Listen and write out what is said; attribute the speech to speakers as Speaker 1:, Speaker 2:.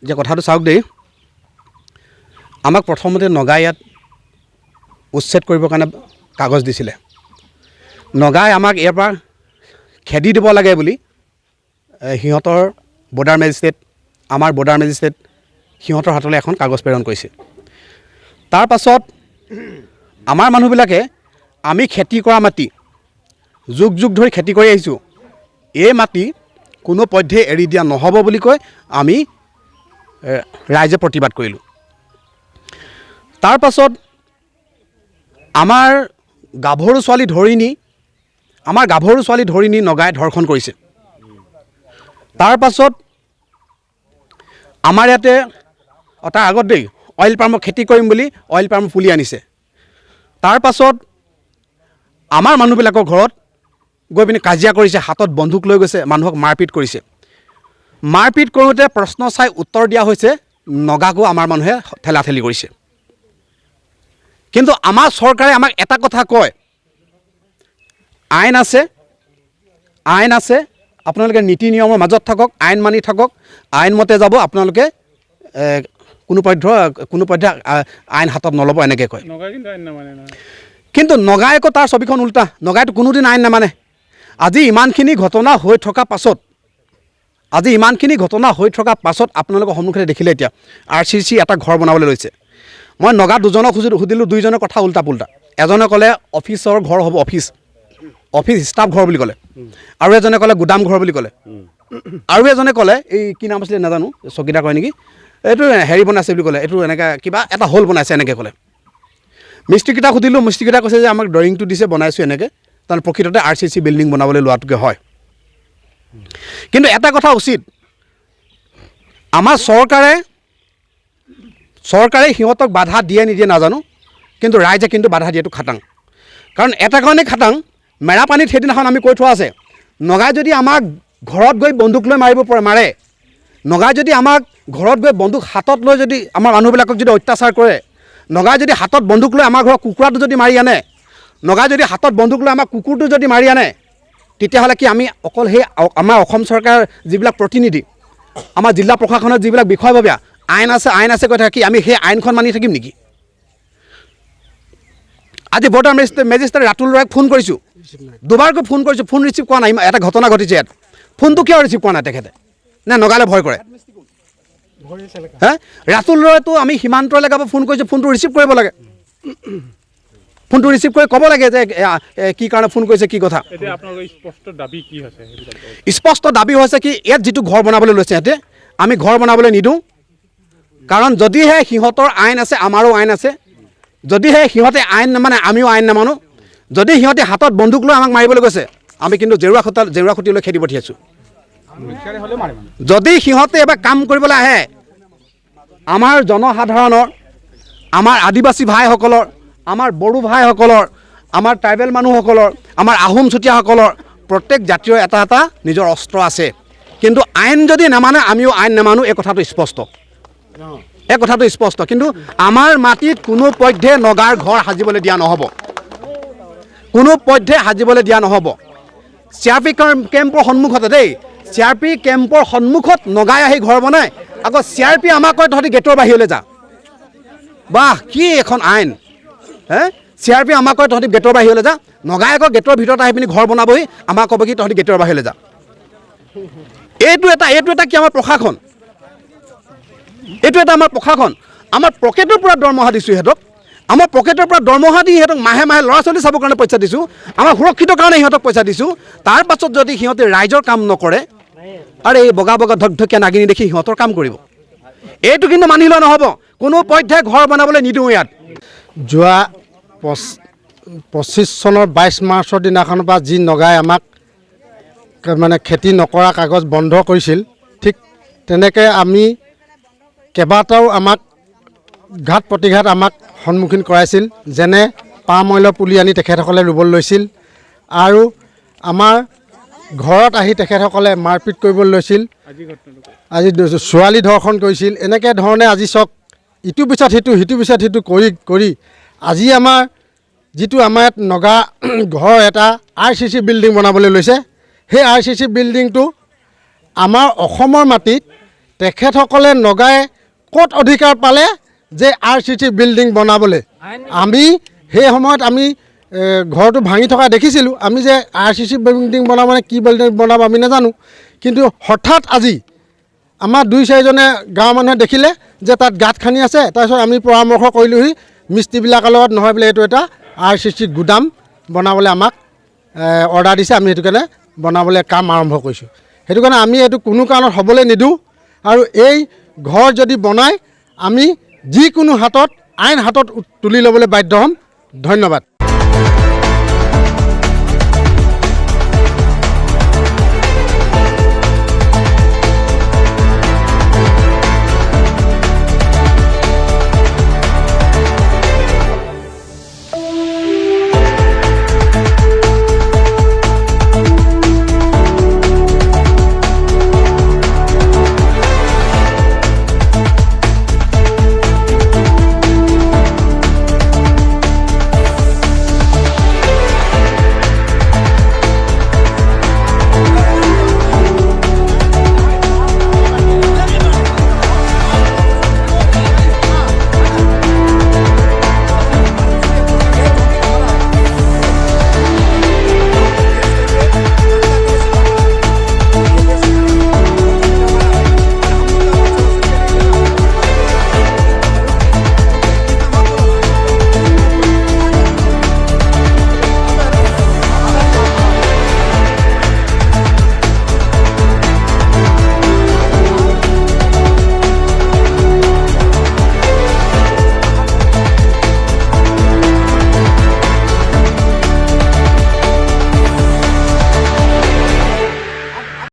Speaker 1: যে কথাটো চাওক দেই, আমাক প্ৰথমতে নগাই ইয়াত উচ্ছেদ কৰিবৰ কাৰণে কাগজ দিছিলে। নগাই আমাক ইয়াৰ পৰা খেদি দিব লাগে বুলি সিহঁতৰ বৰ্ডাৰ মেজিষ্ট্ৰেট, আমাৰ বৰ্ডাৰ মেজিষ্ট্ৰেট সিহঁতৰ হাতলৈ এখন কাগজ প্ৰেৰণ কৰিছে। তাৰ পাছত আমাৰ মানুহবিলাকে আমি খেতি কৰা মাটি যুগ যুগ ধৰি খেতি কৰি আহিছোঁ, এই মাটি কোনো পধ্যে এৰি দিয়া নহ'ব বুলি কৈ আমি ৰাইজে প্ৰতিবাদ কৰিলোঁ। তাৰ পাছত আমাৰ গাভৰু ছোৱালী ধৰি নি নগাই ধৰ্ষণ কৰিছে। তাৰ পাছত আমাৰ ইয়াতে তাৰ আগত দেই অইল পামৰ খেতি কৰিম বুলি অইল পাম পুলি আনিছে। তাৰ পাছত আমাৰ মানুহবিলাকৰ ঘৰত গৈ পিনি কাজিয়া কৰিছে, হাতত বন্দুক লৈ গৈছে, মানুহক মাৰপিট কৰিছে। মাৰপিট কৰোঁতে প্ৰশ্ন চাই উত্তৰ দিয়া হৈছে, নগাকো আমাৰ মানুহে ঠেলাঠেলি কৰিছে। কিন্তু আমাৰ চৰকাৰে আমাক এটা কথা কয়, আইন আছে, আপোনালোকে নীতি নিয়মৰ মাজত থাকক, আইন মানি থাকক, আইনমতে যাব, আপোনালোকে কোনো পধ্যে আইন হাতত নল'ব, এনেকৈ কয়। কিন্তু নগাই আকৌ তাৰ ছবিখন উল্টা, নগাইতো কোনোদিন আইন নামানে। আজি ইমানখিনি ঘটনা হৈ থকা পাছত আপোনালোকৰ সন্মুখতে দেখিলে এতিয়া RCC এটা ঘৰ বনাবলৈ লৈছে। মই নগা দুজনক সুধিলোঁ, দুইজনৰ কথা উল্টা পুল্টা। এজনে ক'লে অফিচৰ ঘৰ হ'ব, অফিচ ষ্টাফ ঘৰ বুলি ক'লে, আৰু এজনে ক'লে গুদাম ঘৰ বুলি ক'লে, আৰু এজনে ক'লে এই কি নাম আছিলে নাজানো, চকীদাৰ কয় নেকি, এইটো হেৰি বনাইছে বুলি ক'লে, এইটো এনেকৈ কিবা এটা হ'ল বনাইছে এনেকৈ ক'লে। মিস্ত্ৰীকেইটা সুধিলোঁ, মিস্ত্ৰীকেইটা কৈছে যে আমাক ড্ৰয়িংটো দিছে, বনাইছোঁ এনেকৈ, তাৰমানে প্ৰকৃততে RCC বিল্ডিং বনাবলৈ লোৱাটোকে হয়। কিন্তু এটা কথা উচিত, আমাৰ চৰকাৰে সিহঁতক বাধা দিয়ে নিদিয়ে নাজানো, কিন্তু ৰাইজে কিন্তু বাধা দিয়েটো খাটাং। কাৰণ এটা কাৰণেই খাটাং, মেৰাপানীত সেইদিনাখন আমি কৈ থোৱা আছে, নগাই যদি আমাক ঘৰত গৈ বন্দুক লৈ মাৰে, নগাই যদি আমাক ঘৰত গৈ বন্দুক হাতত লৈ যদি আমাৰ মানুহবিলাকক যদি অত্যাচাৰ কৰে, নগাই যদি হাতত বন্দুক লৈ আমাৰ ঘৰৰ কুকুৰাটো যদি মাৰি আনে, নগাই যদি হাতত বন্দুক লৈ আমাৰ কুকুৰটো যদি মাৰি আনে, তেতিয়াহ'লে কি আমি অকল সেই আমাৰ অসম চৰকাৰৰ যিবিলাক প্ৰতিনিধি, আমাৰ জিলা প্ৰশাসনৰ যিবিলাক বিষয়ববীয়া, আইন আছে কৈ থাকে কি আমি সেই আইনখন মানি থাকিম নেকি? আজি বৰ্ডাৰ মেজিষ্ট্ৰেট ৰাতুল ৰয়ক ফোন কৰিছোঁ, দুবাৰকৈ ফোন কৰিছোঁ, ফোন ৰিচিভ কৰা নাই। এটা ঘটনা ঘটিছে ইয়াত, ফোনটো কিয় ৰিচিভ কৰা নাই তেখেতে? নে নগালে ভয় কৰে? ৰাতুল ৰয়তো আমি সীমান্ত এলেকাৰ পৰা ফোন কৰিছোঁ, ফোনটো ৰিচিভ কৰিব লাগে, ফোনটো ৰিচিভ কৰি ক'ব লাগে যে কি কাৰণে ফোন কৰিছে, কি কথা। স্পষ্ট দাবী হৈছে কি, ইয়াত যিটো ঘৰ বনাবলৈ লৈছে সিহঁতে, আমি ঘৰ বনাবলৈ নিদিওঁ। কাৰণ যদিহে সিহঁতৰ আইন আছে, আমাৰো আইন আছে, যদিহে সিহঁতে আইন নামানে, আমিও আইন নামানো, যদি সিহঁতে হাতত বন্দুক লৈ আমাক মাৰিবলৈ গৈছে, আমি কিন্তু জেউৰা খুঁটিলৈ খেদি পঠিয়াইছোঁ। যদি সিহঁতে এবাৰ কাম কৰিবলৈ আহে, আমাৰ জনসাধাৰণৰ, আমাৰ আদিবাসী ভাইসকলৰ, আমাৰ বড়ো ভাইসকলৰ, আমাৰ ট্ৰাইবেল মানুহসকলৰ, আমাৰ আহোম চুতীয়াসকলৰ প্ৰত্যেক জাতীয় এটা নিজৰ অস্ত্ৰ আছে। কিন্তু আইন যদি নামানে, আমিও আইন নামানো, এই কথাটো স্পষ্ট। কিন্তু আমাৰ মাটিত কোনো পধ্যে নগাৰ ঘৰ সাজিবলৈ দিয়া নহ'ব, CRP কেম্পৰ সন্মুখতে দেই, CRP কেম্পৰ সন্মুখত নগাই আহি ঘৰ বনায়, আকৌ CRP আমাক কয় তহঁতি গেটৰ বাহিৰলৈ যা। বাহ, কি এখন আইন! CRP আমাক কয় তহঁতি গেটৰ বাহিৰলৈ যা, নগাই আকৌ গেটৰ ভিতৰত আহি পিনি ঘৰ বনাবহি, আমাক ক'ব কি তহঁতি গেটৰ বাহিৰলৈ যা। এইটো এটা কি আমাৰ প্ৰশাসন? আমাৰ পকেটৰ পৰা দৰমহা দিছোঁ সিহঁতক, আমাৰ পকেটৰ পৰা দৰমহা দি সিহঁতক মাহে ল'ৰা ছোৱালী চাবৰ কাৰণে পইচা দিছোঁ, আমাৰ সুৰক্ষিতৰ কাৰণে সিহঁতক পইচা দিছোঁ। তাৰ পাছত যদি সিহঁতে ৰাইজৰ কাম নকৰে, আৰু এই বগা ধকধকীয়া নাগিনী দেখি সিহঁতৰ কাম কৰিব, এইটো কিন্তু মানি লোৱা নহ'ব। কোনো পধ্যে ঘৰ বনাবলৈ নিদিওঁ ইয়াত।
Speaker 2: যোৱা 25 চনৰ 22 মাৰ্চৰ দিনাখনৰ পৰা যি নগাই আমাক মানে খেতি নকৰা কাগজ বন্ধ কৰিছিল, ঠিক তেনেকৈ আমি কেইবাটাও আমাক ঘাট প্ৰতিঘাত আমাক সন্মুখীন কৰাইছিল। যেনে পাম অইলৰ পুলি আনি তেখেতসকলে ৰুবলৈ লৈছিল, আৰু আমাৰ ঘৰত আহি তেখেতসকলে মাৰপিট কৰিবলৈ লৈছিল, আজি ছোৱালী ধৰ্ষণ কৰিছিল। এনেকৈ ধৰণে আজি চাওক, ইটোৰ পিছত সিটো কৰি আজি আমাৰ যিটো আমাৰ ইয়াত নগা ঘৰ এটা RCC বিল্ডিং বনাবলৈ লৈছে, সেই RCC বিল্ডিংটো আমাৰ অসমৰ মাটিত তেখেতসকলে নগাই ক'ত অধিকাৰ পালে যে RCC বিল্ডিং বনাবলৈ? আমি সেই সময়ত আমি ঘৰটো ভাঙি থকা দেখিছিলোঁ। আমি যে RCC বিল্ডিং বনাব মানে কি বিল্ডিং বনাব আমি নাজানো, কিন্তু হঠাৎ আজি আমাৰ 2-4জনে গাঁৱৰ মানুহে দেখিলে যে তাত গাঁত খান্দি আছে। তাৰপিছত আমি পৰামৰ্শ কৰিলোঁহি মিস্ত্ৰীবিলাকৰ লগত, নহয় বোলে এইটো এটা RCC গুদাম বনাবলৈ আমাক অৰ্ডাৰ দিছে, আমি সেইটো কাৰণে বনাবলৈ কাম আৰম্ভ কৰিছোঁ। সেইটো কাৰণে আমি এইটো কোনো কাৰণত হ'বলৈ নিদিওঁ, আৰু এই ঘৰ যদি বনায় আমি যিকোনো হাতত আইন হাতত তুলি ল'বলৈ বাধ্য হ'ম। ধন্যবাদ।